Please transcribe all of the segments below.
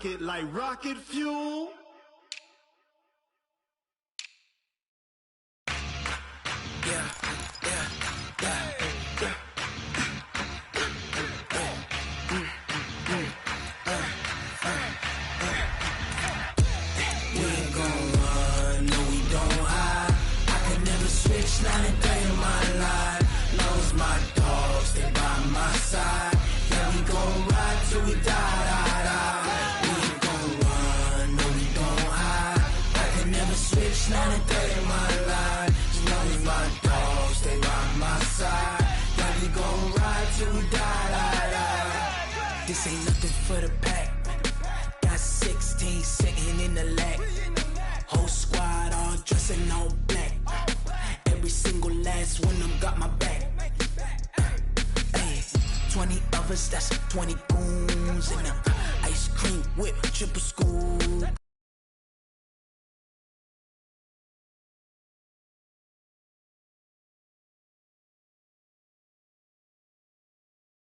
rocket like rocket fuel. Not a day in my life. Knows my dogs, they by my side. Yeah, we gon' ride till we die. We ain't gon' run, no, we don't hide. I can never switch, not a day in my life. Knows my dogs, they by my side. Yeah, we gon' ride till we die. This ain't nothing for the pack. Got 16 sitting in the lag. Whole squad all dressing all black. Every single last one of them got my back. Hey, 20 of us, that's 20 goons in the ice cream whip, triple scoop.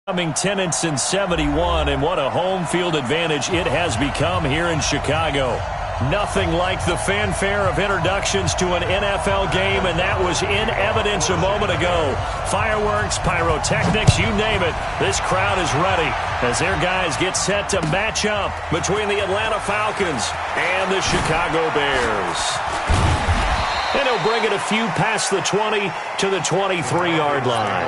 Coming tenants in 71, and what a home field advantage it has become here in Chicago. Nothing like the fanfare of introductions to an NFL game, and that was in evidence a moment ago. Fireworks, pyrotechnics, you name it. This crowd is ready as their guys get set to match up between the Atlanta Falcons and the Chicago Bears. And he'll bring it a few past the 20 to the 23-yard line.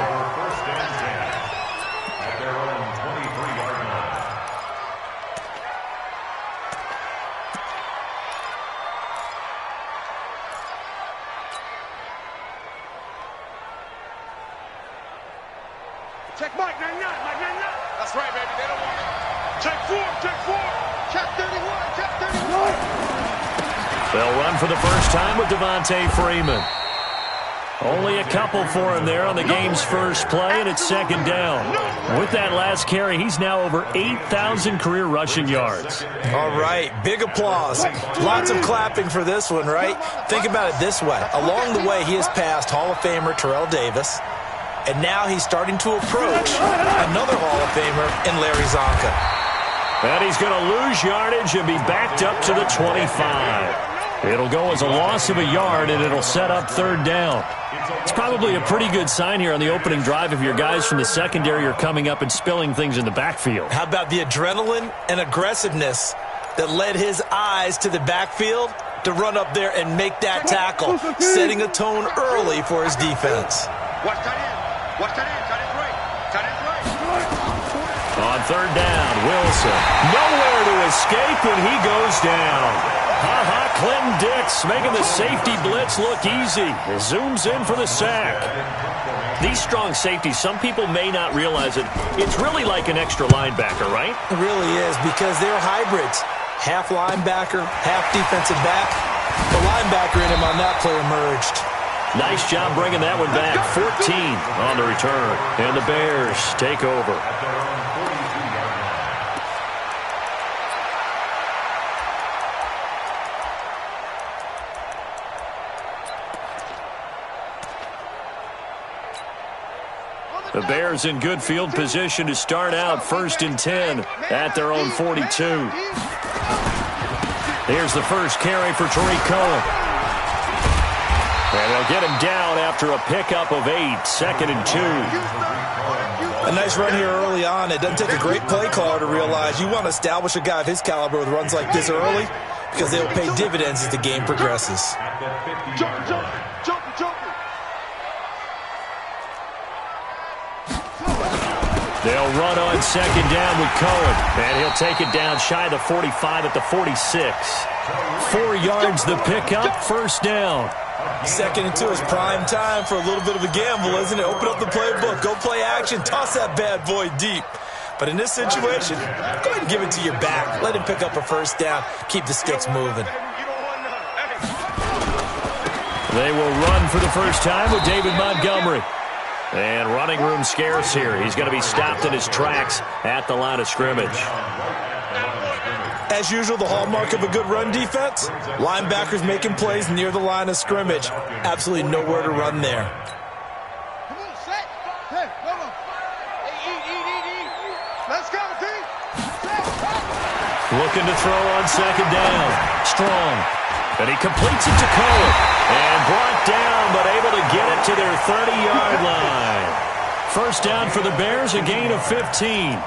Check Mike 99, Mike 99. That's right, baby. They don't want it. Check 4, check 4. Check 31, check 31. They'll run for the first time with Devontae Freeman. Only a couple for him there on the game's first play, and it's second down. With that last carry, he's now over 8,000 career rushing yards. All right, big applause. Lots of clapping for this one, right? Think about it this way. Along the way, he has passed Hall of Famer Terrell Davis, and now he's starting to approach another Hall of Famer in Larry Zonka. And he's going to lose yardage and be backed up to the 25. It'll go as a loss of a yard, and it'll set up third down. It's probably a pretty good sign here on the opening drive if your guys from the secondary are coming up and spilling things in the backfield. How about the adrenaline and aggressiveness that led his eyes to the backfield to run up there and make that tackle, setting a tone early for his defense. Watch that in. Watch that in. Cut it right. Cut it right. On third down, Wilson. Nowhere to escape, and he goes down. Clinton Dix making the safety blitz look easy. Zooms in for the sack. These strong safeties, some people may not realize it. It's really like an extra linebacker, right? It really is, because they're hybrids. Half linebacker, half defensive back. The linebacker in him on that play emerged. Nice job bringing that one back. 14 on the return. And the Bears take over. The Bears in good field position to start out 1st and 10 at their own 42. Here's the first carry for Tariq Cohen. And they'll get him down after a pickup of 8, 2nd and 2. A nice run here early on. It doesn't take a great play caller to realize you want to establish a guy of his caliber with runs like this early, because they will pay dividends as the game progresses. They'll run on 2nd down with Cohen, and he'll take it down shy of the 45 at the 46. 4 yards the pickup, 1st down. 2nd and 2 is prime time for a little bit of a gamble, isn't it? Open up the playbook, go play action, toss that bad boy deep. But in this situation, go ahead and give it to your back. Let him pick up a 1st down, keep the sticks moving. They will run for the first time with David Montgomery. And running room scarce here. He's going to be stopped in his tracks at the line of scrimmage. As usual, the hallmark of a good run defense, linebackers making plays near the line of scrimmage. Absolutely nowhere to run there. Come on, set. Hey, come on. Hey, eat. Let's go, D. Looking to throw on second down. Strong. And he completes it to Cole. And brought down, but able to get it to their 30-yard line. First down for the Bears, a gain of 15.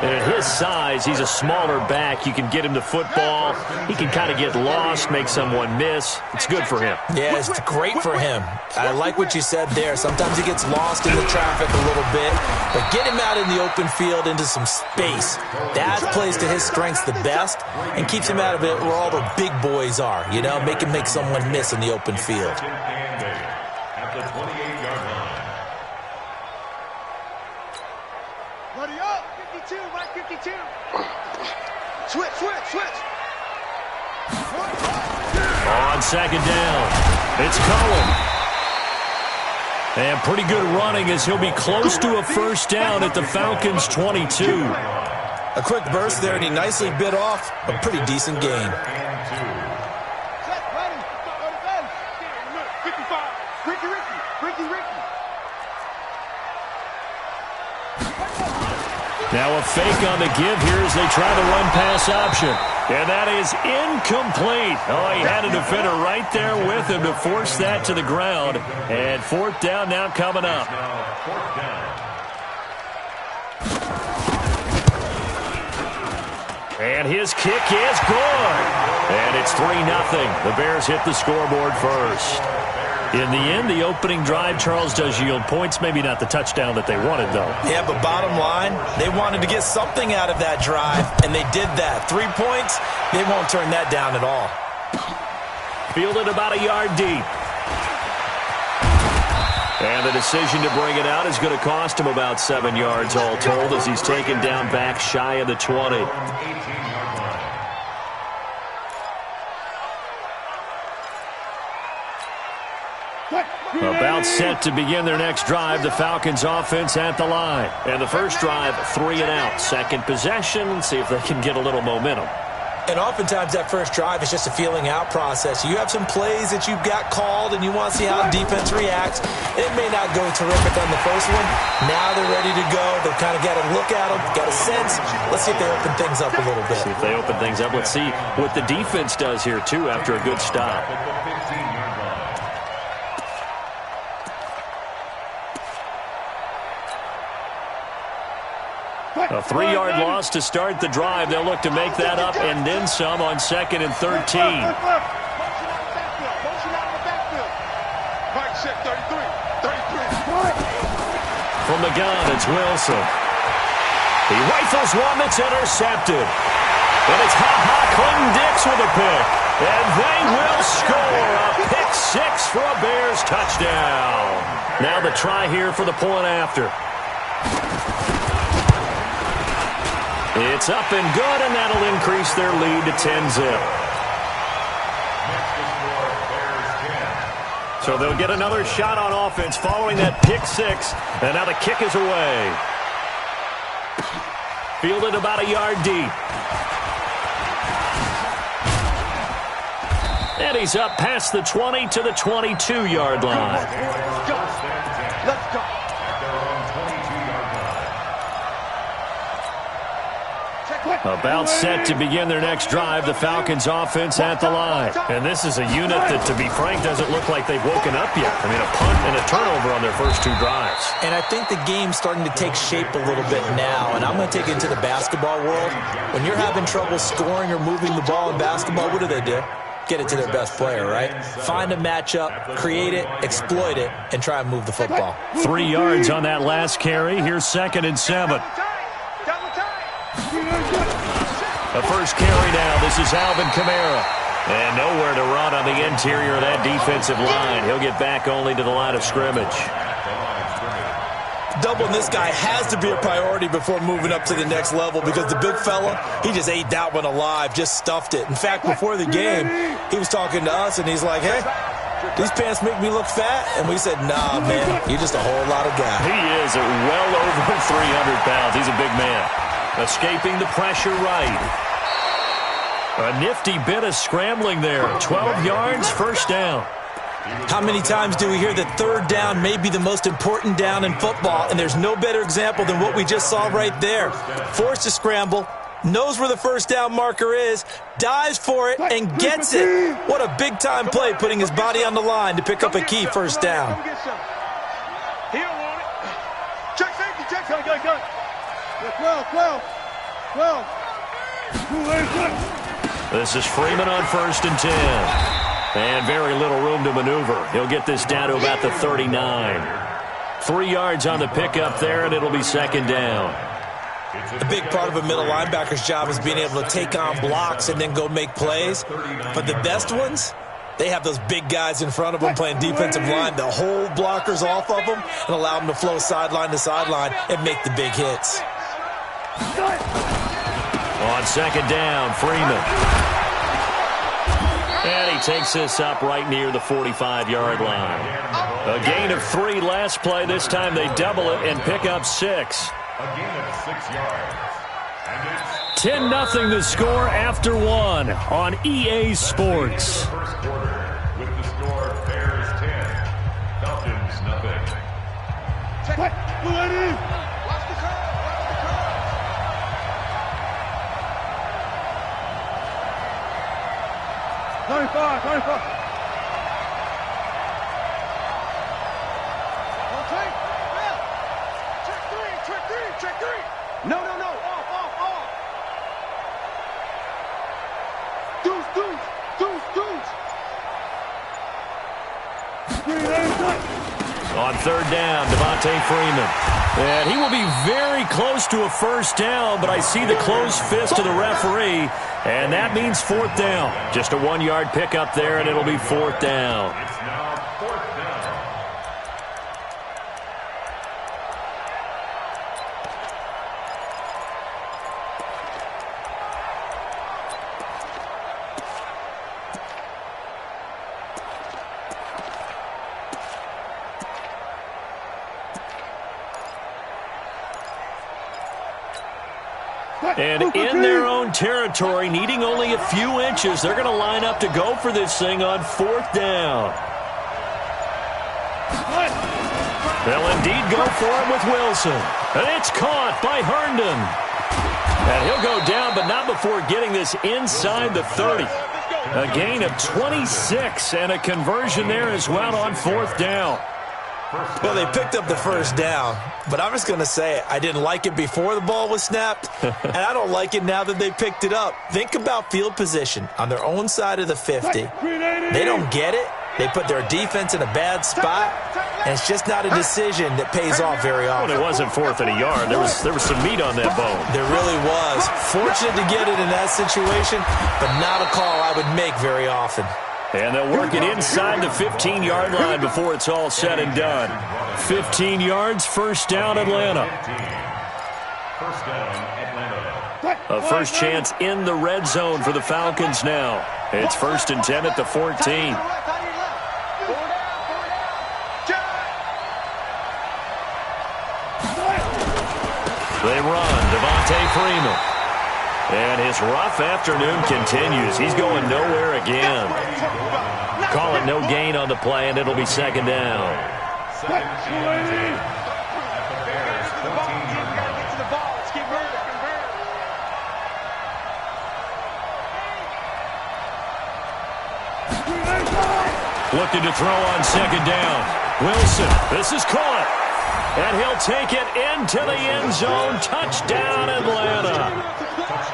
And at his size, he's a smaller back. You can get him the football. He can kind of get lost, make someone miss. It's good for him. Yeah, it's great for him. I like what you said there. Sometimes he gets lost in the traffic a little bit, but get him out in the open field into some space. That plays to his strengths the best and keeps him out of it where all the big boys are. You know, make him make someone miss in the open field. At the 28-yard line. Ready up. 52, right 52. Switch. On second down, it's Cohen. And pretty good running as he'll be close to a first down at the Falcons' 22. A quick burst there, and he nicely bit off a pretty decent gain. 55. Ricky. Now a fake on the give here as they try the run-pass option. And that is incomplete. Oh, he had a defender right there with him to force that to the ground. And fourth down now coming up. And his kick is good. And it's 3-0. The Bears hit the scoreboard first. In the end, the opening drive, Charles, does yield points. Maybe not the touchdown that they wanted, though. Yeah, but bottom line, they wanted to get something out of that drive, and they did that. 3 points, they won't turn that down at all. Fielded about a yard deep. And the decision to bring it out is going to cost him about 7 yards all told as he's taken down back shy of the 20. About set to begin their next drive, the Falcons offense at the line. And the first drive, 3 and out. Second possession, see if they can get a little momentum. And oftentimes that first drive is just a feeling out process. You have some plays that you've got called and you want to see how the defense reacts. It may not go terrific on the first one. Now they're ready to go. They've kind of got to look at them, got a sense. Let's see if they open things up a little bit. See if they open things up. Let's see what the defense does here, too, after a good stop. A 3-yard loss to start the drive. They'll look to make that up and then some on 2nd and 13. Mike set 33. From the gun, it's Wilson. He rifles one that's intercepted. And it's Clinton-Dix with a pick. And they will score a pick 6 for a Bears touchdown. Now the try here for the point after. It's up and good, and that'll increase their lead to 10-zip. So they'll get another shot on offense following that pick 6, and now the kick is away. Fielded about a yard deep. And he's up past the 20 to the 22-yard line. Let's go. About set to begin their next drive, the Falcons offense at the line. And this is a unit that, to be frank, doesn't look like they've woken up yet. I mean, a punt and a turnover on their first 2 drives. And I think the game's starting to take shape a little bit now, and I'm going to take it into the basketball world. When you're having trouble scoring or moving the ball in basketball, what do? Get it to their best player, right? Find a matchup, create it, exploit it, and try and move the football. 3 yards on that last carry. Here's 2nd and 7. The first carry now. This is Alvin Kamara. And nowhere to run on the interior of that defensive line. He'll get back only to the line of scrimmage. Doubling this guy has to be a priority before moving up to the next level because the big fella, he just ate that one alive, just stuffed it. In fact, before the game, he was talking to us, and he's like, hey, these pants make me look fat? And we said, nah, man, you're just a whole lot of guy. He is well over 300 pounds. He's a big man. Escaping the pressure right. A nifty bit of scrambling there. 12 yards, first down. How many times do we hear that third down may be the most important down in football, and there's no better example than what we just saw right there. Forced to scramble, knows where the first down marker is, dives for it, and gets it. What a big-time play, putting his body on the line to pick up a key first down. He don't want it. Check safety, check safety. Go. 12. This is Freeman on 1st and 10. And very little room to maneuver. He'll get this down to about the 39. 3 yards on the pickup there, and it'll be 2nd down. A big part of a middle linebacker's job is being able to take on blocks and then go make plays. But the best ones, they have those big guys in front of them playing defensive line to hold blockers off of them and allow them to flow sideline to sideline and make the big hits. On 2nd down, Freeman. And he takes this up right near the 45-yard line. A gain of 3 last play. This time they double it and pick up 6. A gain of 6 yards. 10-0 the score after 1 on EA Sports. First quarter with the score Bears 10, Falcons nothing. Watch the curve. 25. Check three. No. Off. Deuce. On 3rd down, Devontae Freeman. And he will be very close to a first down, but I see the closed fist of the referee, and that means 4th down. Just a 1-yard pickup there, and it'll be 4th down. It's now 4th down. And in their own territory, needing only a few inches, they're going to line up to go for this thing on 4th down. They'll indeed go for it with Wilson. And it's caught by Herndon. And he'll go down, but not before getting this inside the 30. A gain of 26 and a conversion there as well on 4th down. Well, they picked up the first down, but I'm just going to say I didn't like it before the ball was snapped, and I don't like it now that they picked it up. Think about field position on their own side of the 50. They don't get it. They put their defense in a bad spot, and it's just not a decision that pays off very often. Well, it wasn't 4th and a yard. There was some meat on that bone. There really was. Fortunate to get it in that situation, but not a call I would make very often. And they'll work it inside the 15-yard line before it's all said and done. 15 yards, first down, Atlanta. First down, Atlanta. A first chance in the red zone for the Falcons now. It's 1st and 10 at the 14. They run, Devontae Freeman. And his rough afternoon continues. He's going nowhere again. Call it no gain on the play, and it'll be 2nd down. Looking to throw on 2nd down. Wilson, this is caught. And he'll take it into the end zone. Touchdown, Atlanta.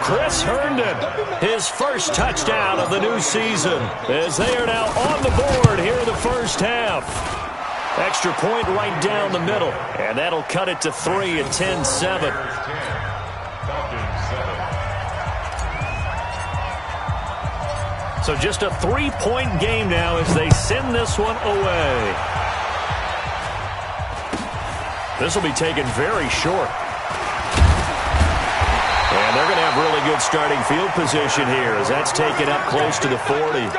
Chris Herndon, his first touchdown of the new season, as they are now on the board here in the first half. Extra point right down the middle, and that'll cut it to 3 at 10-7. So just a 3-point game now as they send this one away. This will be taken very short. And they're going to have really good starting field position here as that's taken up close to the 40.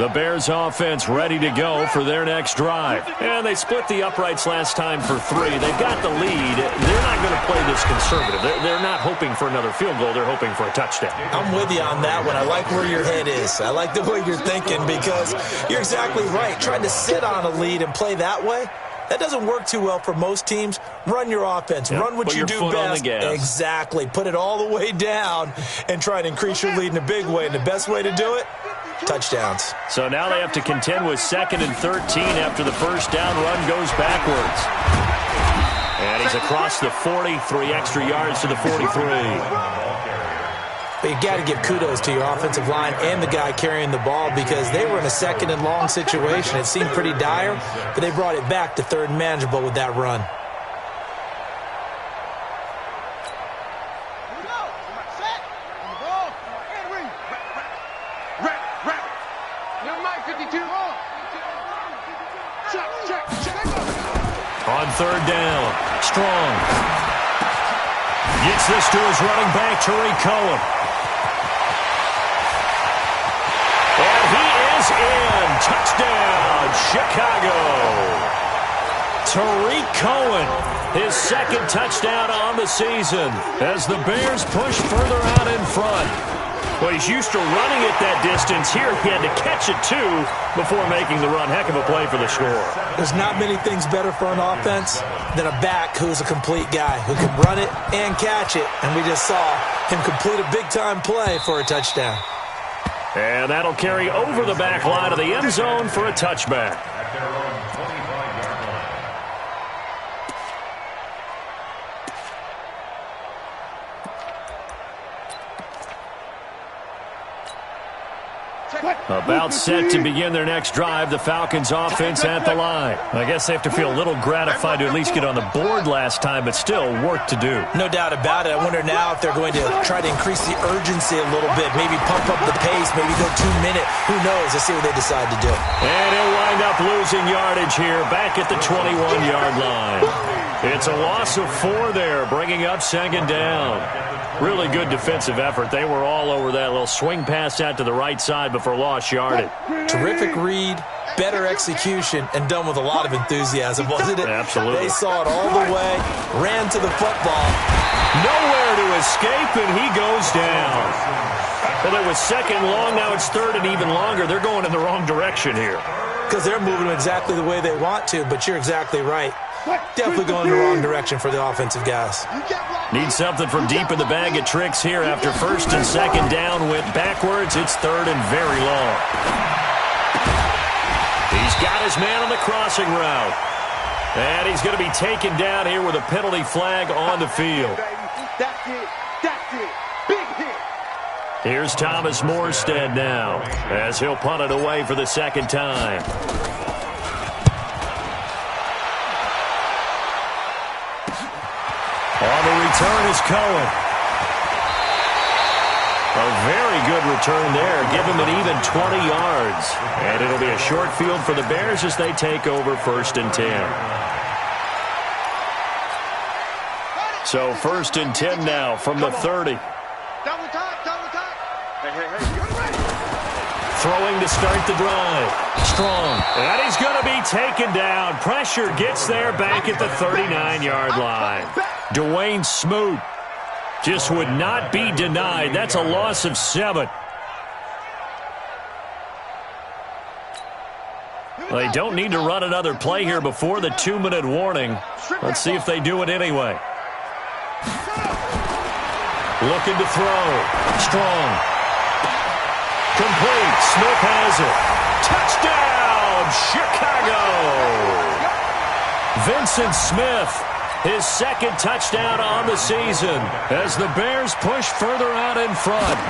The Bears offense ready to go for their next drive. And they split the uprights last time for 3. They've got the lead. They're not going to play this conservative. They're not hoping for another field goal. They're hoping for a touchdown. I'm with you on that one. I like where your head is. I like the way you're thinking because you're exactly right. Trying to sit on a lead and play that way, that doesn't work too well for most teams. Run your offense. Run what you do best. Exactly. Put it all the way down and try to increase your lead in a big way. And the best way to do it, touchdowns. So now they have to contend with 2nd and 13 after the first down run goes backwards. And he's across the 40, 3 extra yards to the 43. But you got to give kudos to your offensive line and the guy carrying the ball because they were in a 2nd and long situation. It seemed pretty dire, but they brought it back to 3rd and manageable with that run. On 3rd down, Strong gets this to his running back, Tariq Cohen. And he is in. Touchdown, Chicago. Tariq Cohen, his 2nd touchdown on the season as the Bears push further out in front. Well, he's used to running it that distance. Here he had to catch it, too, before making the run. Heck of a play for the score. There's not many things better for an offense than a back who's a complete guy, who can run it and catch it. And we just saw him complete a big-time play for a touchdown. And that'll carry over the back line of the end zone for a touchback. At their own 25-yard line. About set to begin their next drive, the Falcons offense at the line. I guess they have to feel a little gratified to at least get on the board last time, but still work to do. No doubt about it. I wonder now if they're going to try to increase the urgency a little bit, maybe pump up the pace, maybe go 2-minute. Who knows? Let's see what they decide to do. And he'll wind up losing yardage here, back at the 21-yard line. It's a loss of 4 there, bringing up 2nd down. Really good defensive effort. They were all over that little swing pass out to the right side before lost yardage. Terrific read, better execution, and done with a lot of enthusiasm, wasn't it? Absolutely. They saw it all the way, ran to the football. Nowhere to escape, and he goes down. Well, it was 2nd long, now it's 3rd and even longer. They're going in the wrong direction here. Because they're moving exactly the way they want to, but you're exactly right. Definitely going in the wrong direction for the offensive guys. Need something from deep in the bag of tricks here after 1st and 2nd down went backwards. It's 3rd and very long. He's got his man on the crossing route. And he's going to be taken down here with a penalty flag on the field. That's it. That's it. Big hit. Here's Thomas Morstead now as he'll punt it away for the 2nd time. On the return is Cohen. A very good return there. Give him an even 20 yards. And it'll be a short field for the Bears as they take over 1st and 10. So 1st and 10 now from the 30. Double time, double time. Hey, you're ready. Throwing to start the drive. Strong. And he's going to be taken down. Pressure gets there back at the 39-yard line. Dwayne Smoot just would not be denied. That's a loss of 7. They don't need to run another play here before the 2-minute warning. Let's see if they do it anyway. Looking to throw. Strong. Complete. Smith has it. Touchdown, Chicago. Vincent Smith. His 2nd touchdown on the season as the Bears push further out in front.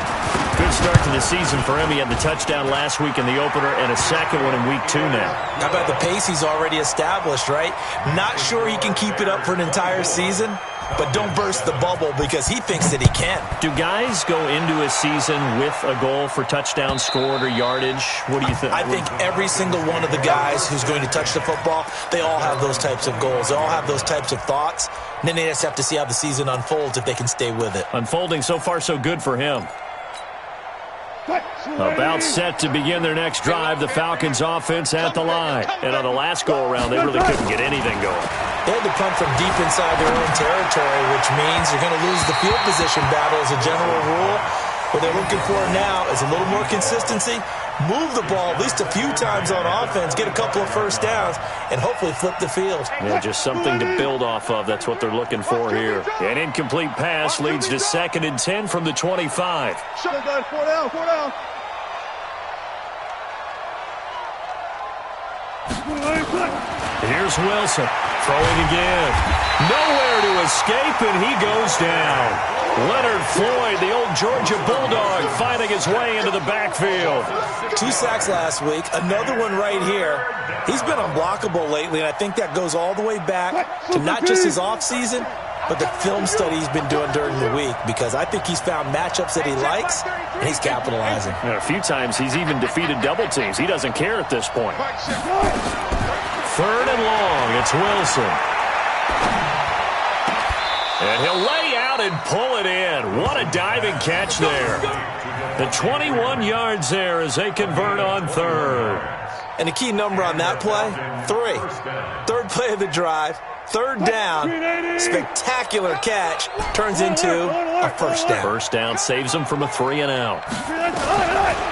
Good start to the season for him. He had the touchdown last week in the opener and a 2nd one in week 2 now. How about the pace he's already established, right? Not sure he can keep it up for an entire season, but don't burst the bubble because he thinks that he can. Do guys go into a season with a goal for touchdown scored or yardage? What do you think? I think every single one of the guys who's going to touch the football, they all have those types of goals. They all have those types of thoughts. And then they just have to see how the season unfolds if they can stay with it. Unfolding so far so good for him. About set to begin their next drive, the Falcons offense at the line. And on the last go-around, they really couldn't get anything going. They had to punt from deep inside their own territory, which means you're going to lose the field position battle as a general rule. What they're looking for now is a little more consistency, move the ball at least a few times on offense, get a couple of first downs, and hopefully flip the field. Yeah, just something to build off of. That's what they're looking for here. An incomplete pass leads to 2nd and 10 from the 25. 4 down, 4 down. Here's Wilson, throwing again. Nowhere to escape, and he goes down. Leonard Floyd, the old Georgia Bulldog, finding his way into the backfield. 2 sacks last week, another one right here. He's been unblockable lately, and I think that goes all the way back to not just his offseason, but the film study he's been doing during the week, because I think he's found matchups that he likes, and he's capitalizing. And a few times he's even defeated double teams. He doesn't care at this point. 3rd and long, it's Wilson. And he'll lay out and pull it in. What a diving catch there. The 21 yards there as they convert on 3rd. And the key number on that play, 3. 3rd play of the drive, 3rd down, spectacular catch, turns into a first down. First down saves him from a 3 and out.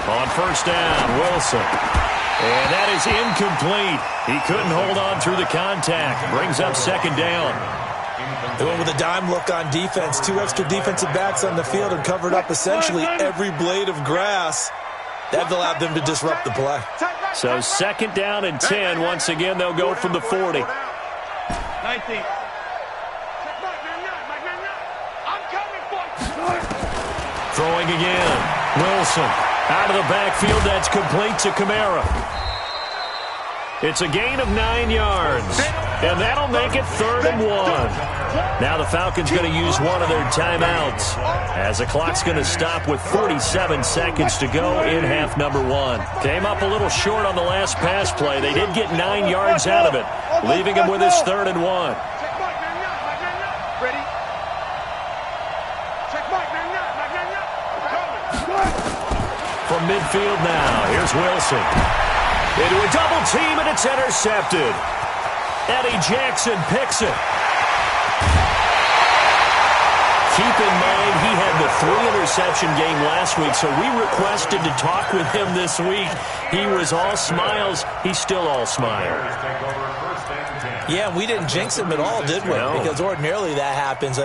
On 1st down, Wilson. And that is incomplete. He couldn't hold on through the contact. Brings up 2nd down. They went with a dime look on defense. 2 extra defensive backs on the field and covered up essentially every blade of grass. That allowed them to disrupt the play. So 2nd down and 10. Once again, they'll go from the 40. 19. Throwing again. Wilson out of the backfield. That's complete to Kamara. It's a gain of 9 yards. And that'll make it 3rd and 1. Now the Falcons going to use one of their timeouts as the clock's going to stop with 47 seconds to go in half number 1. Came up a little short on the last pass play. They did get 9 yards out of it, leaving him with his 3rd and 1. From midfield now, here's Wilson. Into a double team, and it's intercepted. Eddie Jackson picks it. Keep in mind, he had the 3-interception game last week, so we requested to talk with him this week. He was all smiles. He's still all smiles. Yeah, we didn't jinx him at all, did we? No. Because ordinarily that happens.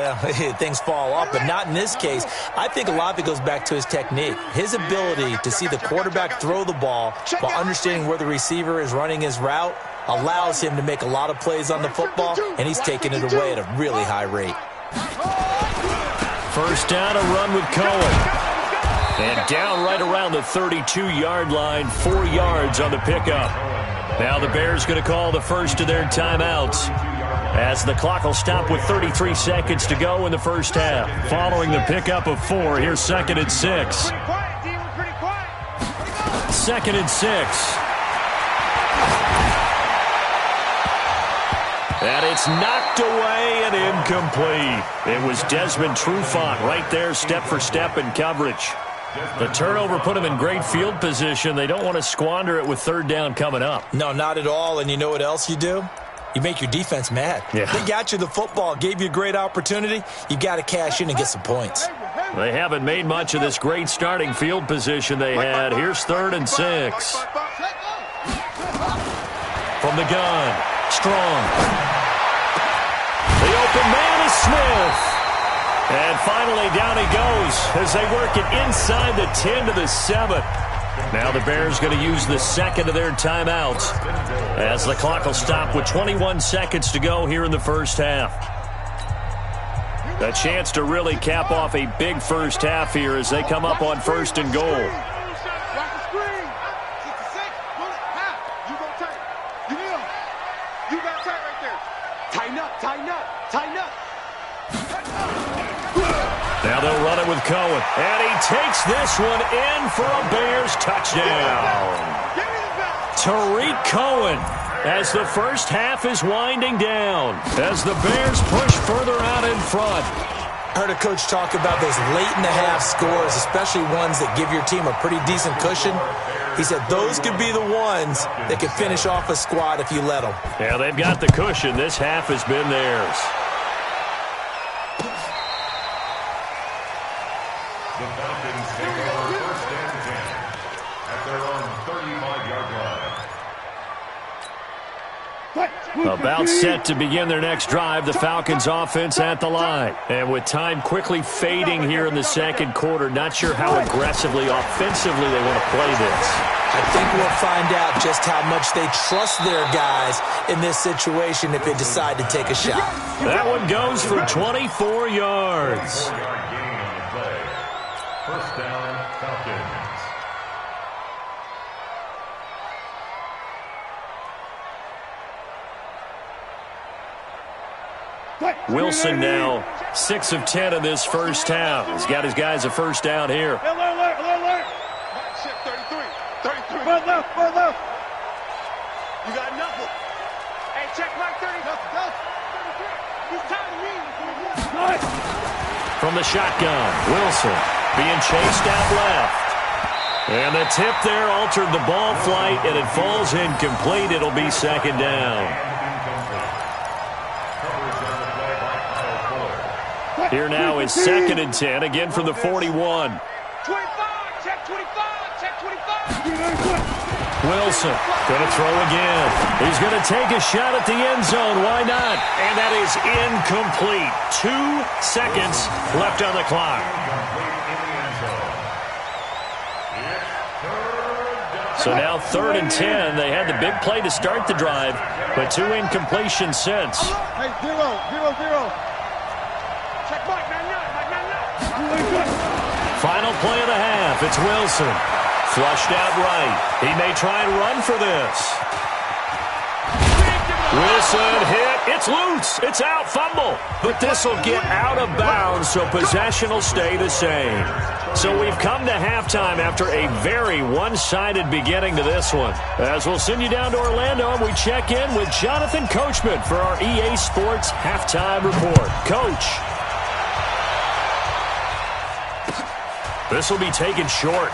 Things fall off, but not in this case. I think a lot of it goes back to his technique. His ability to see the quarterback throw the ball while understanding where the receiver is running his route allows him to make a lot of plays on the football, and he's taking it away at a really high rate. First down, a run with Cohen. And down right around the 32-yard line, 4 yards on the pickup. Now the Bears going to call the first of their timeouts as the clock will stop with 33 seconds to go in the first half. Following the pickup of 4, here's 2nd and 6. 2nd and 6. And it's knocked away and incomplete. It was Desmond Trufant right there, step for step in coverage. The turnover put him in great field position. They don't want to squander it with 3rd down coming up. No, not at all. And you know what else you do? You make your defense mad. Yeah. They got you the football, gave you a great opportunity. You got to cash in and get some points. They haven't made much of this great starting field position they had. Here's 3rd and 6. From the gun, Strong. The open man is Smith. And finally, down he goes as they work it inside the 10 to the 7. Now the Bears going to use the 2nd of their timeouts as the clock will stop with 21 seconds to go here in the first half. A chance to really cap off a big first half here as they come up on 1st and goal. Now they'll run it with Cohen. And he takes this one in for a Bears touchdown. Tariq Cohen as the first half is winding down. As the Bears push further out in front. I heard a coach talk about those late-in-the-half scores, especially ones that give your team a pretty decent cushion. He said those could be the ones that could finish off a squad if you let them. Yeah, they've got the cushion. This half has been theirs. The Falcons take over first and 10 at their own 35-yard line. About set to begin their next drive, the Falcons offense at the line. And with time quickly fading here in the second quarter, not sure how aggressively, offensively they want to play this. I think we'll find out just how much they trust their guys in this situation if they decide to take a shot. That one goes for 24 yards. 4-yard gain on the play. First down, Falcons. Wilson now 6 of 10 in this first half. He's got his guys a first down here. Alert. Shit, 33. 33. Run left. You got nothing. Hey, check mark 30. Nothing. 33. He's tired of me. From the shotgun, Wilson being chased out left. And the tip there altered the ball flight, and it falls incomplete. It'll be second down. Here now is 2nd and 10, again from the 41. 25. Check 25. Wilson going to throw again. He's going to take a shot at the end zone. Why not? And that is incomplete. 2 seconds left on the clock. So now 3rd and 10. They had the big play to start the drive, but 2 incompletions since. Hey, 0. Check mark 99. Final play of the half. It's Wilson. Flushed out right. He may try and run for this. Wilson hit. It's loose. It's out. Fumble. But this will get out of bounds, so possession will stay the same. So we've come to halftime after a very one-sided beginning to this one. As we'll send you down to Orlando, and we check in with Jonathan Coachman for our EA Sports Halftime Report. Coach. This will be taken short.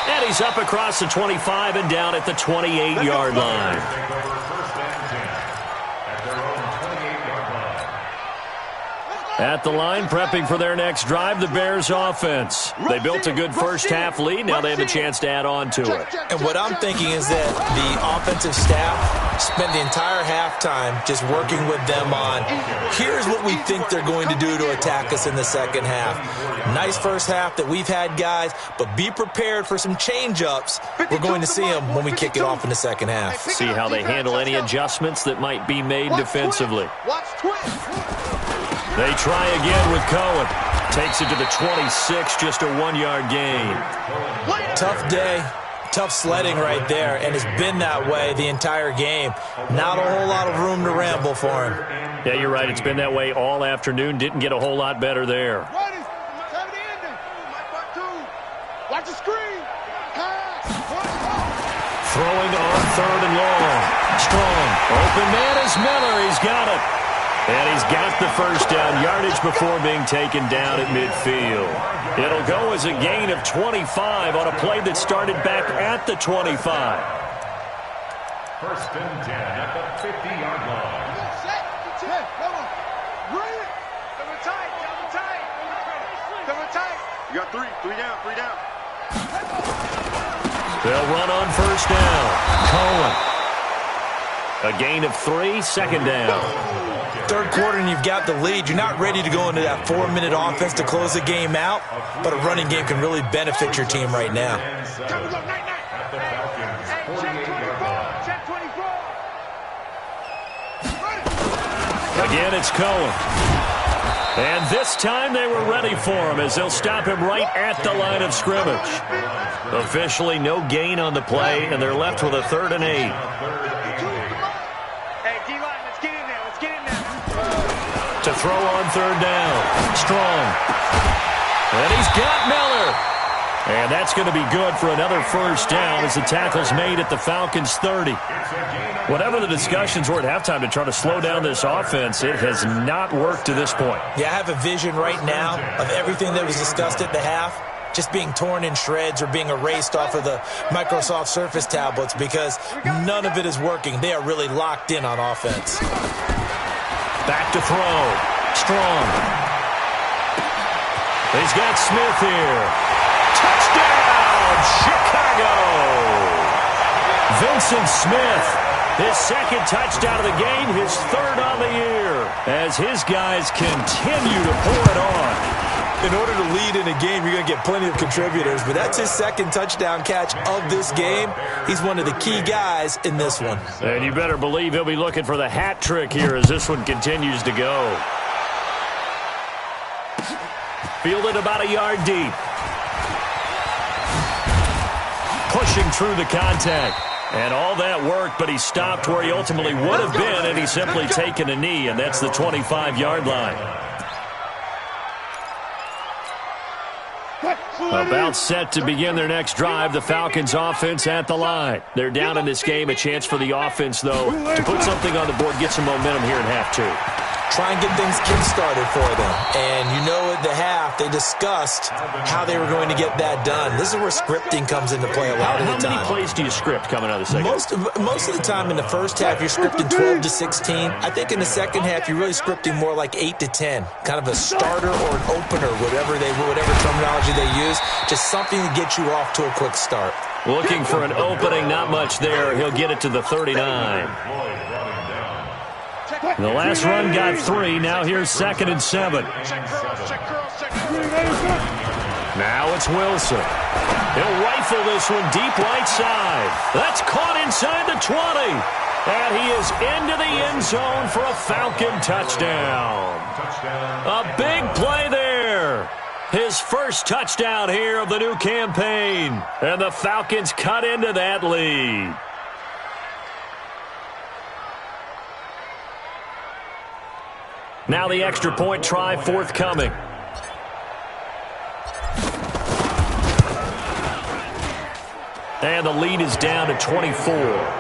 And he's up across the 25 and down at the 28-yard line. At the line, prepping for their next drive, the Bears offense. They built a good first-half lead. Now they have a chance to add on to it. And what I'm thinking is that the offensive staff spent the entire halftime just working with them on, here's what we think they're going to do to attack us in the second half. Nice first half that we've had, guys, but be prepared for some change-ups. We're going to see them when we kick it off in the second half. See how they handle any adjustments that might be made defensively. Watch twin. They try again with Cohen. Takes it to the 26, just a 1-yard gain. Tough day, tough sledding right there, and it's been that way the entire game. Not a whole lot of room to ramble for him. Yeah, you're right. It's been that way all afternoon. Didn't get a whole lot better there. Watch the screen. Throwing on 3rd and long. Strong. Open man is Miller. He's got it. And he's got the first down yardage before being taken down at midfield. It'll go as a gain of 25 on a play that started back at the 25. First and 10 at the 50-yard line. Come on. Bring it. Double tight. You got 3 down. They'll run on first down. Cohen. A gain of 3, second down. Third quarter and you've got the lead. You're not ready to go into that 4-minute offense to close the game out, but a running game can really benefit your team right now. Again, it's Cohen. And this time they were ready for him as they'll stop him right at the line of scrimmage. Officially no gain on the play, and they're left with a 3rd and 8. To throw on 3rd down. Strong. And he's got Miller. And that's going to be good for another first down as the tackle's made at the Falcons' 30. Whatever the discussions were at halftime to try to slow down this offense, it has not worked to this point. Yeah, I have a vision right now of everything that was discussed at the half just being torn in shreds or being erased off of the Microsoft Surface tablets because none of it is working. They are really locked in on offense. Back to throw. Strong. He's got Smith here. Touchdown, Chicago! Vincent Smith, his second touchdown of the game, his third on the year, as his guys continue to pour it on. In order to lead in a game, you're going to get plenty of contributors, but that's his second touchdown catch of this game. He's one of the key guys in this one. And you better believe he'll be looking for the hat trick here as this one continues to go. Fielded about a yard deep. Pushing through the contact. And all that worked, but he stopped where he ultimately would have been, and he's simply taken a knee, and that's the 25-yard line. About set to begin their next drive, the Falcons offense at the line. They're down in this game. A chance for the offense, though, to put something on the board, get some momentum here in half two. Try and get things kick-started for them. And you know at the half, they discussed how they were going to get that done. This is where scripting comes into play a lot of the time. How many plays do you script coming out of the second? Most of the time in the first half, you're scripting 12 to 16. I think in the second half, you're really scripting more like 8 to 10. Kind of a starter or an opener, whatever terminology they use. Just something to get you off to a quick start. Looking for an opening, not much there. He'll get it to the 39. The last run got 3. Now here's 2nd and 7. Now it's Wilson. He'll rifle this one deep right side. That's caught inside the 20. And he is into the end zone for a Falcon touchdown. A big play there. His first touchdown here of the new campaign. And the Falcons cut into that lead. Now the extra point try forthcoming. And the lead is down to 24.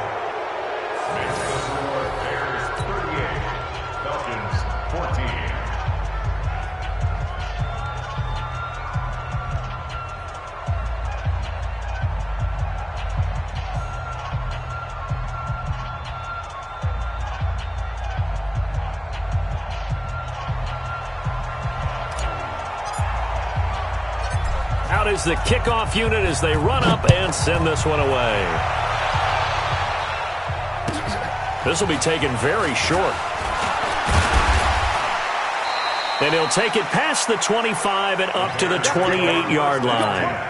Out is the kickoff unit as they run up and send this one away. This will be taken very short. And he'll take it past the 25 and up to the 28-yard line.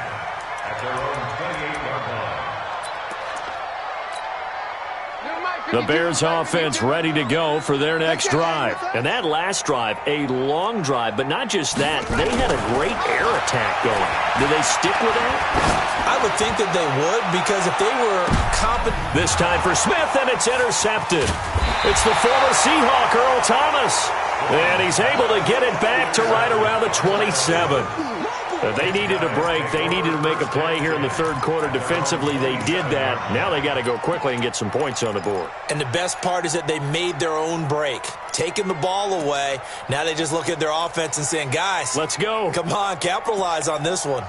The Bears offense ready to go for their next drive. And that last drive, a long drive, but not just that. They had a great air attack going. Do they stick with that? I would think that they would, because if they were competent. This time for Smith, and it's intercepted. It's the former Seahawk, Earl Thomas. And he's able to get it back to right around the 27. They needed a break. They needed to make a play here in the third quarter. Defensively, they did that. Now they got to go quickly and get some points on the board. And the best part is that they made their own break. Taking the ball away. Now they just look at their offense and saying, guys, let's go. Come on, capitalize on this one.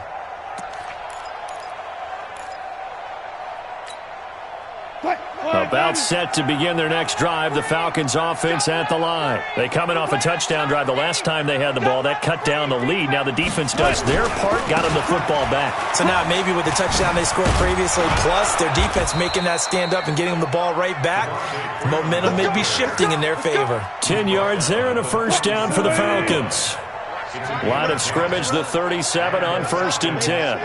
About set to begin their next drive, the Falcons offense at the line. They coming off a touchdown drive. The last time they had the ball, that cut down the lead. Now the defense does their part, got them the football back. So now maybe with the touchdown they scored previously, plus their defense making that stand up and getting them the ball right back, momentum may be shifting in their favor. 10 yards there and a first down for the Falcons. Line of scrimmage, the 37 on 1st and 10.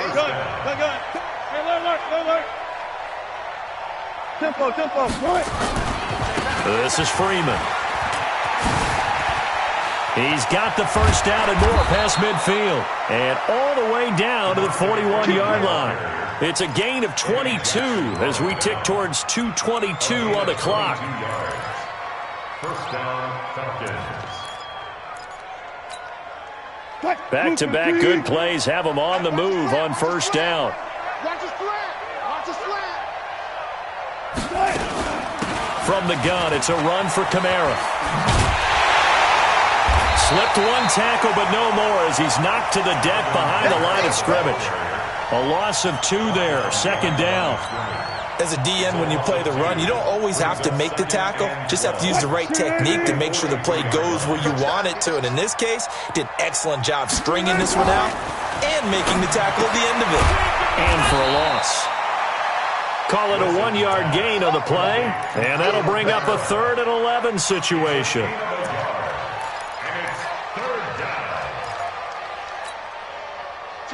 Tempo. This is Freeman. He's got the first down and more past midfield. And all the way down to the 41-yard line. It's a gain of 22 as we tick towards 2:22 on the clock. First down, Falcons. Back-to-back good plays have him on the move on first down. Watch his slant. Watch his slant. From the gun, it's a run for Kamara. Slipped one tackle, but no more as he's knocked to the deck behind the line of scrimmage. A loss of 2 there, second down. As a DN, when you play the run, you don't always have to make the tackle. Just have to use the right technique to make sure the play goes where you want it to. And in this case, did an excellent job stringing this one out and making the tackle at the end of it. And for a loss. Call it a 1-yard gain on the play, and that'll bring up a 3rd and 11 situation.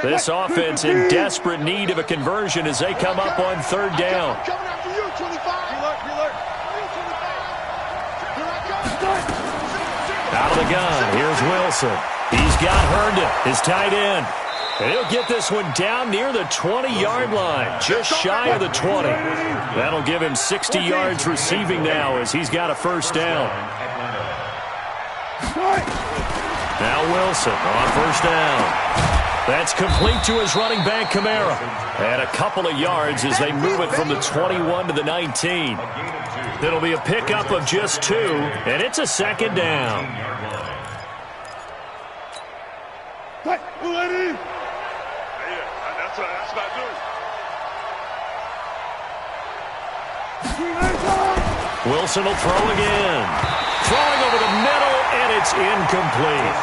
This offense in desperate need of a conversion as they come up on 3rd down. Coming after you, 25. Out of the gun, here's Wilson. He's got Herndon, his tight end. And he'll get this one down near the 20-yard line, just shy of the 20. That'll give him 60 yards receiving now as he's got a first down. Now Wilson on first down. That's complete to his running back, Kamara. And a couple of yards as they move it from the 21 to the 19. It'll be a pickup of just 2, and it's a second down. That's what I do. Wilson will throw again. Throwing over the middle, and it's incomplete.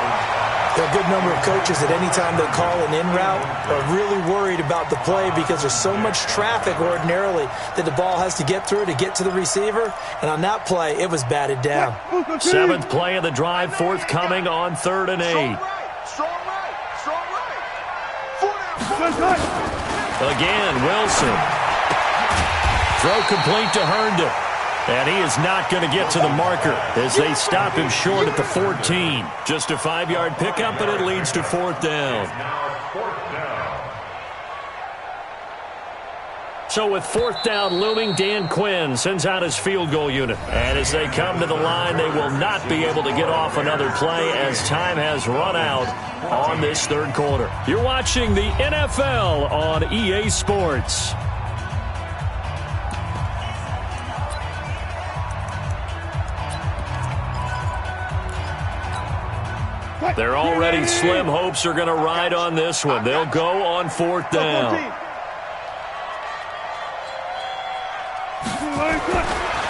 There are a good number of coaches that any time they call an in route are really worried about the play because there's so much traffic ordinarily that the ball has to get through to get to the receiver. And on that play, it was batted down. 7th play of the drive forthcoming on 3rd and 8. Strong right. Strong right. Again, Wilson. Throw complete to Herndon. And he is not going to get to the marker as they stop him short at the 14. Just a 5-yard pickup, and it leads to 4th down. So with 4th down looming, Dan Quinn sends out his field goal unit. And as they come to the line, they will not be able to get off another play as time has run out on this 3rd quarter. You're watching the NFL on EA Sports. They're already slim hopes are going to ride on this one. They'll go on 4th down.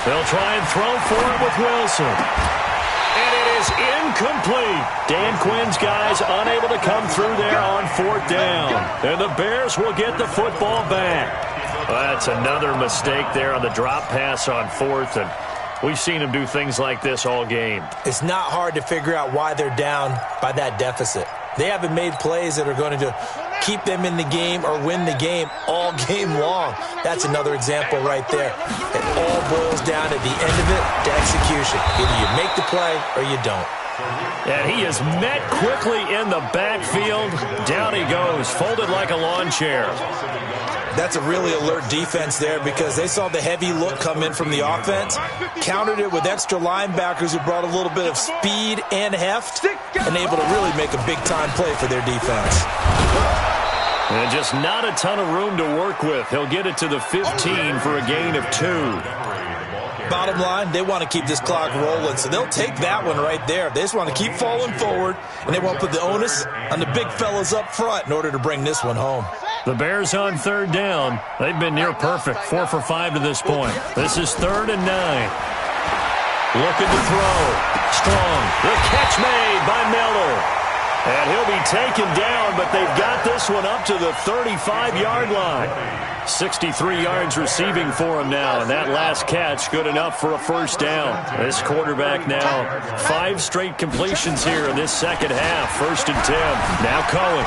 They'll try and throw for it with Wilson. And it is incomplete. Dan Quinn's guys unable to come through there on 4th down. And the Bears will get the football back. Well, that's another mistake there on the drop pass on 4th, and we've seen him do things like this all game. It's not hard to figure out why they're down by that deficit. They haven't made plays that are going to keep them in the game or win the game all game long. That's another example right there. It all boils down at the end of it to execution. Either you make the play or you don't. And he is met quickly in the backfield. Down he goes, folded like a lawn chair. That's a really alert defense there because they saw the heavy look come in from the offense, countered it with extra linebackers who brought a little bit of speed and heft, and able to really make a big-time play for their defense. And just not a ton of room to work with. He'll get it to the 15 for a gain of 2. Bottom line, they want to keep this clock rolling, so they'll take that one right there. They just want to keep falling forward, and they want to put the onus on the big fellas up front in order to bring this one home. The Bears on 3rd down. They've been near perfect, 4 for 5 to this point. This is 3rd and 9. Looking to throw. Strong. The catch made by Miller. And he'll be taken down, but they've got this one up to the 35-yard line. 63 yards receiving for him now, and that last catch good enough for a first down. This quarterback now 5 straight completions here in this second half. 1st and 10. Now Cohen.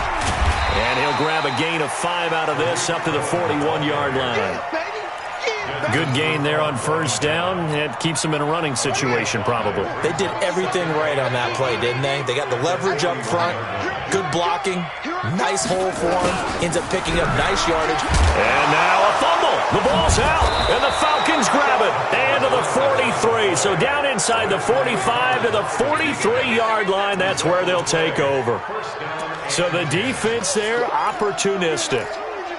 And he'll grab a gain of 5 out of this up to the 41-yard line. Good gain there on first down. It keeps them in a running situation probably. They did everything right on that play, didn't they? They got the leverage up front, good blocking, nice hole for him, ends up picking up nice yardage. And now a fumble. The ball's out, and the Falcons grab it. And to the 43. Okay, so down inside the 45 to the 43-yard line. That's where they'll take over. So the defense there, opportunistic.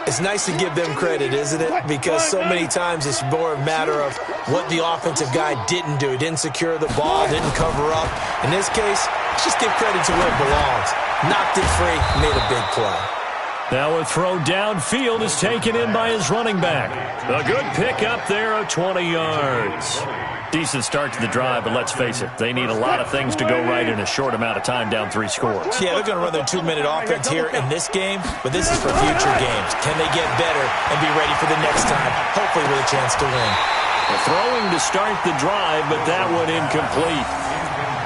It's nice to give them credit, isn't it? Because so many times it's more a matter of what the offensive guy didn't do. He didn't secure the ball, didn't cover up. In this case, let's just give credit to where it belongs. Knocked it free, made a big play. Now a throw downfield is taken in by his running back. A good pick up there of 20 yards. Decent start to the drive, but let's face it, they need a lot of things to go right in a short amount of time, down 3 scores. Yeah, they're going to run their 2-minute offense here in this game, but this is for future games. Can they get better and be ready for the next time, hopefully with a chance to win? Throwing to start the drive, but that one incomplete.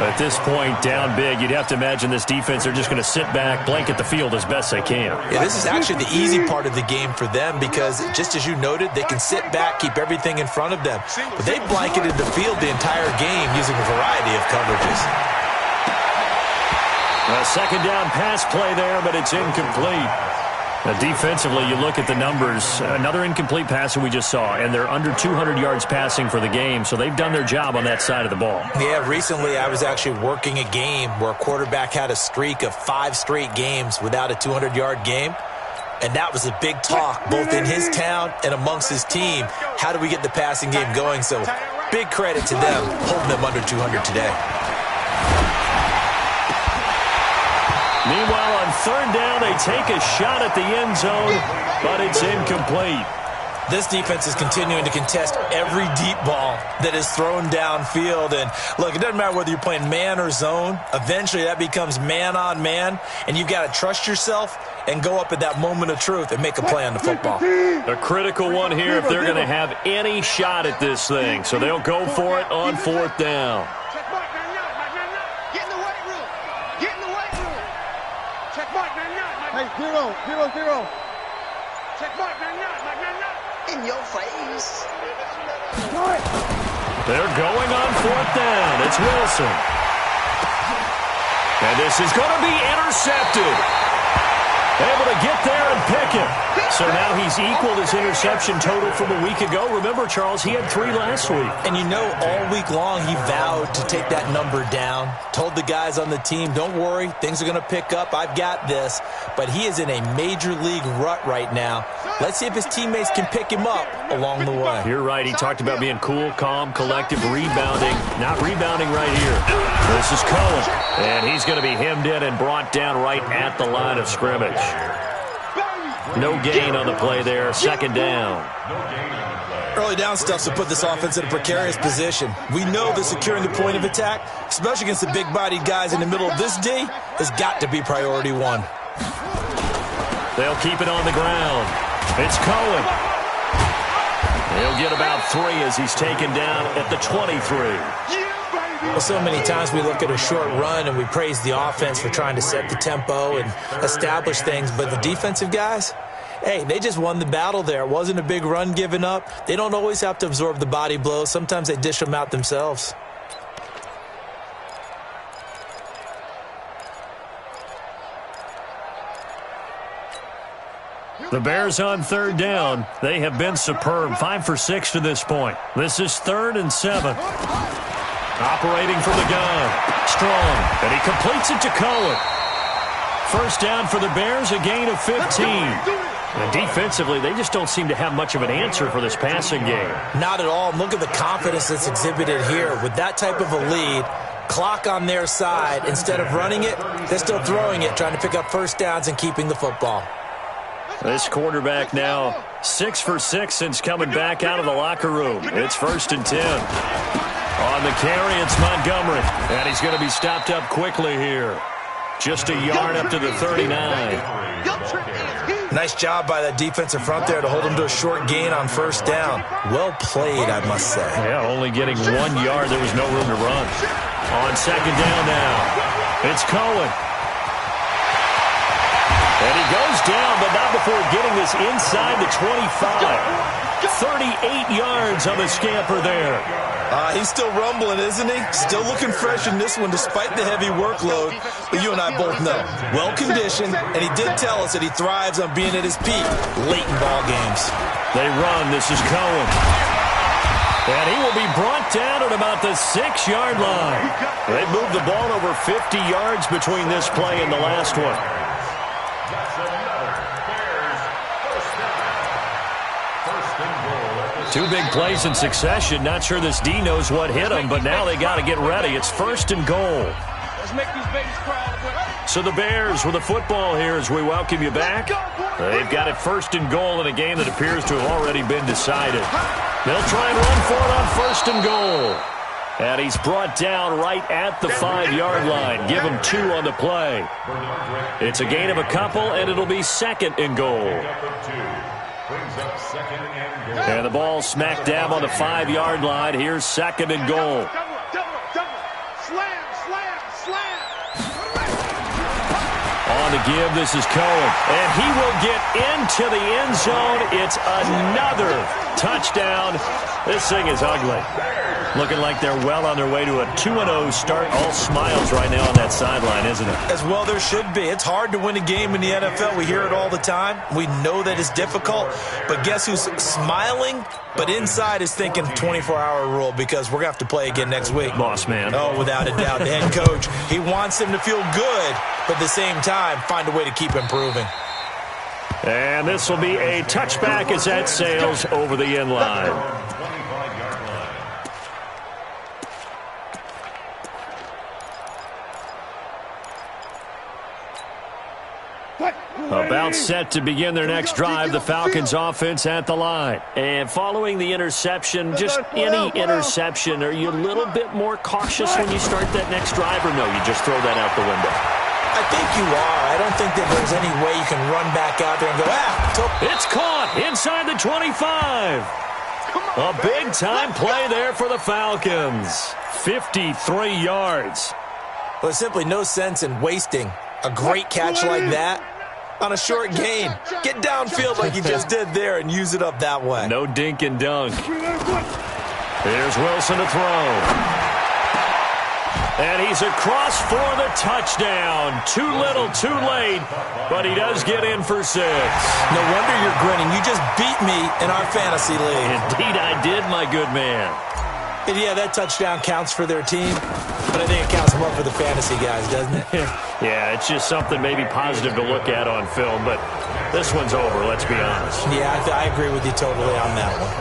At this point, down big, you'd have to imagine this defense are just going to sit back, blanket the field as best they can. Yeah, this is actually the easy part of the game for them because, just as you noted, they can sit back, keep everything in front of them. But they blanketed the field the entire game using a variety of coverages. A second down pass play there, but it's incomplete. Now, defensively, you look at the numbers. Another incomplete pass that we just saw, and they're under 200 yards passing for the game, so they've done their job on that side of the ball. Yeah, recently I was actually working a game where a quarterback had a streak of 5 straight games without a 200-yard game, and that was a big talk both in his town and amongst his team. How do we get the passing game going? So big credit to them holding them under 200 today. Meanwhile, on third down, they take a shot at the end zone, but it's incomplete. This defense is continuing to contest every deep ball that is thrown downfield. And, look, it doesn't matter whether you're playing man or zone. Eventually, that becomes man-on-man, and you've got to trust yourself and go up at that moment of truth and make a play on the football. A critical one here if they're going to have any shot at this thing. So they'll go for it on fourth down. Hey, 0, 0, 0. Check mark, in your face. They're going on fourth down. It's Wilson. And this is going to be intercepted. Able to get there and pick it. So now he's equaled his interception total from a week ago. Remember, Charles, he had 3 last week. And you know, all week long he vowed to take that number down. Told the guys on the team, don't worry, things are going to pick up. I've got this. But he is in a major league rut right now. Let's see if his teammates can pick him up along the way. You're right. He talked about being cool, calm, collective, rebounding. Not rebounding right here. This is Cohen. And he's going to be hemmed in and brought down right at the line of scrimmage. No gain on the play there. Second down. Early down stuff to put this offense in a precarious position. We know that securing the point of attack, especially against the big-bodied guys in the middle of this D, has got to be priority 1. They'll keep it on the ground. It's Cohen. He'll get about 3 as he's taken down at the 23. Well, so many times we look at a short run and we praise the offense for trying to set the tempo and establish things, but the defensive guys, hey, they just won the battle there. It wasn't a big run given up. They don't always have to absorb the body blows. Sometimes they dish them out themselves. The Bears on third down. They have been superb. 5 for 6 to this point. This is 3rd and 7. Operating from the gun. Strong. And he completes it to Cohen. First down for the Bears, a gain of 15. And defensively, they just don't seem to have much of an answer for this passing game. Not at all. Look at the confidence that's exhibited here. With that type of a lead, clock on their side, instead of running it, they're still throwing it, trying to pick up first downs and keeping the football. This quarterback now 6 for 6 since coming back out of the locker room. It's 1st and 10. On the carry, it's Montgomery. And he's going to be stopped up quickly here. Just a yard up to the 39. Nice job by that defensive front there to hold him to a short gain on first down. Well played, I must say. Yeah, only getting 1 yard. There was no room to run. On second down now, it's Cohen. And he goes down, but not before getting this inside the 25. 38 yards on the scamper there. He's still rumbling, isn't he? Still looking fresh in this one despite the heavy workload. But you and I both know, well-conditioned, and he did tell us that he thrives on being at his peak late in ball games. They run. This is Cohen. And he will be brought down at about the 6-yard line. They moved the ball over 50 yards between this play and the last one. That's another Bears first down. First and goal at the 2 big plays in succession. Not sure this D knows what hit him, but now they got to get ready. It's first and goal. Let's make these babies cry. So the Bears with the football here as we welcome you back. They've got it first and goal in a game that appears to have already been decided. They'll try and run for it on first and goal. And he's brought down right at the 5-yard line. Give him 2 on the play. It's a gain of a couple, and it'll be second and goal. And the ball smack dab on the 5-yard line. Here's second and goal. On the give, this is Cohen. And he will get into the end zone. It's another touchdown. This thing is ugly. Looking like they're well on their way to a 2-0 start. All smiles right now on that sideline, isn't it? As well there should be. It's hard to win a game in the NFL. We hear it all the time. We know that it's difficult. But guess who's smiling? But inside is thinking 24-hour rule because we're going to have to play again next week. Boss man. Oh, without a doubt. The head coach, he wants him to feel good, but at the same time, find a way to keep improving. And this will be a touchback as that sails over the end line. About set to begin their next drive, the Falcons offense at the line. And following the interception, just any interception, are you a little bit more cautious when you start that next drive, or no, you just throw that out the window? I think you are. I don't think that there's any way you can run back out there and go, It's caught inside the 25. A big-time play there for the Falcons. 53 yards. Well, there's simply no sense in wasting a great catch like that on a short gain. Get downfield like you just did there and use it up that way. No dink and dunk. Here's Wilson to throw. And he's across for the touchdown. Too little, too late, but he does get in for 6. No wonder you're grinning. You just beat me in our fantasy league. Indeed I did, my good man. And yeah, that touchdown counts for their team, but I think it counts more for the fantasy guys, doesn't it? Yeah, it's just something maybe positive to look at on film, but this one's over, let's be honest. Yeah, I agree with you totally on that one.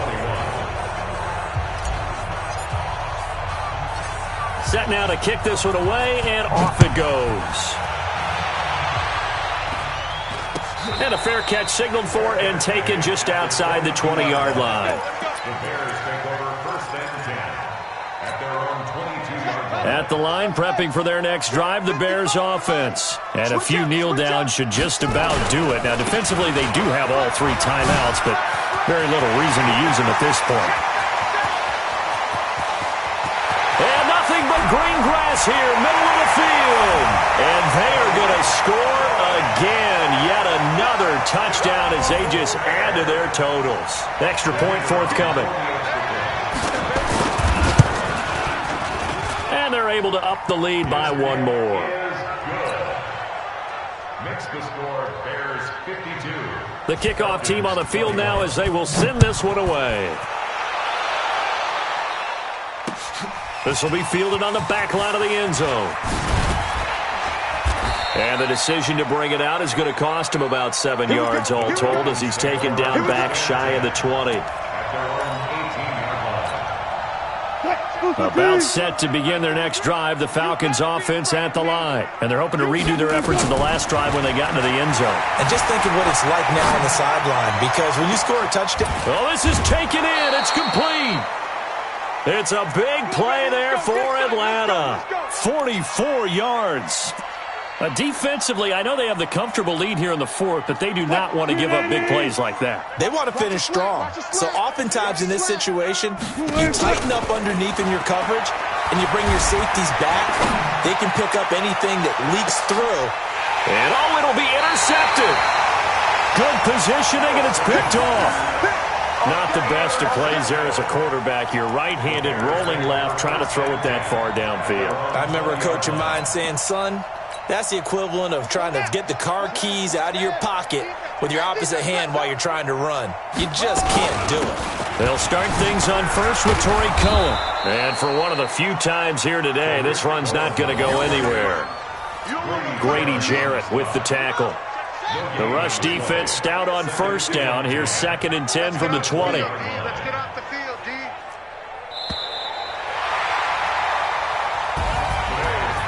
Set now to kick this one away, and off it goes. And a fair catch signaled for and taken just outside the 20-yard line. The Bears take over first and 10 at their own 22-yard line. At the line, prepping for their next drive, the Bears offense. And a few kneel downs should just about do it. Now, defensively, they do have all 3 timeouts, but very little reason to use them at this point. And nothing but green grass here, middle of the field. And they are going to score again. Yet another touchdown as they just add to their totals. Extra point forthcoming. And they're able to up the lead by 1 more. Makes the score Bears 52. The kickoff team on the field now as they will send this one away. This will be fielded on the back line of the end zone. And the decision to bring it out is going to cost him about 7 yards all told as he's taken down back shy of the 20. About set to begin their next drive, the Falcons offense at the line. And they're hoping to redo their efforts in the last drive when they got into the end zone. And just think of what it's like now on the sideline, because when you score a touchdown... Well, this is taken in. It's complete. It's a big play there for Atlanta. 44 yards. Defensively, I know they have the comfortable lead here in the 4th, but they do not want to give up big plays like that. They want to finish strong. So oftentimes in this situation, you tighten up underneath in your coverage, and you bring your safeties back. They can pick up anything that leaks through. And it'll be intercepted. Good positioning, and it's picked off. Not the best of plays there as a quarterback. You're right-handed, rolling left, trying to throw it that far downfield. I remember a coach of mine saying, son, that's the equivalent of trying to get the car keys out of your pocket with your opposite hand while you're trying to run. You just can't do it. They'll start things on first with Torrey Cohen. And for one of the few times here today, this run's not going to go anywhere. Grady Jarrett with the tackle. The rush defense stout on first down. Here's 2nd and 10 from the 20. Let's get off the field, D.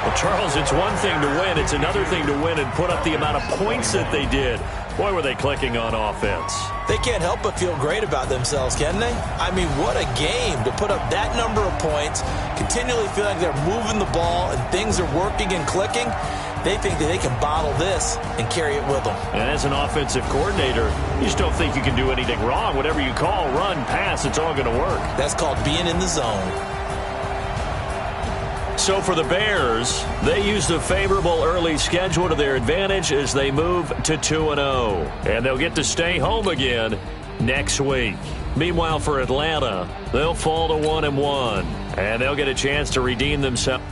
Well, Charles, it's one thing to win. It's another thing to win and put up the amount of points that they did. Boy, were they clicking on offense. They can't help but feel great about themselves, can they? I mean, what a game to put up that number of points, continually feel like they're moving the ball and things are working and clicking. They think that they can bottle this and carry it with them. And as an offensive coordinator, you just don't think you can do anything wrong. Whatever you call, run, pass, it's all going to work. That's called being in the zone. So for the Bears, they use the favorable early schedule to their advantage as they move to 2-0. And they'll get to stay home again next week. Meanwhile, for Atlanta, they'll fall to 1-1. And they'll get a chance to redeem themselves.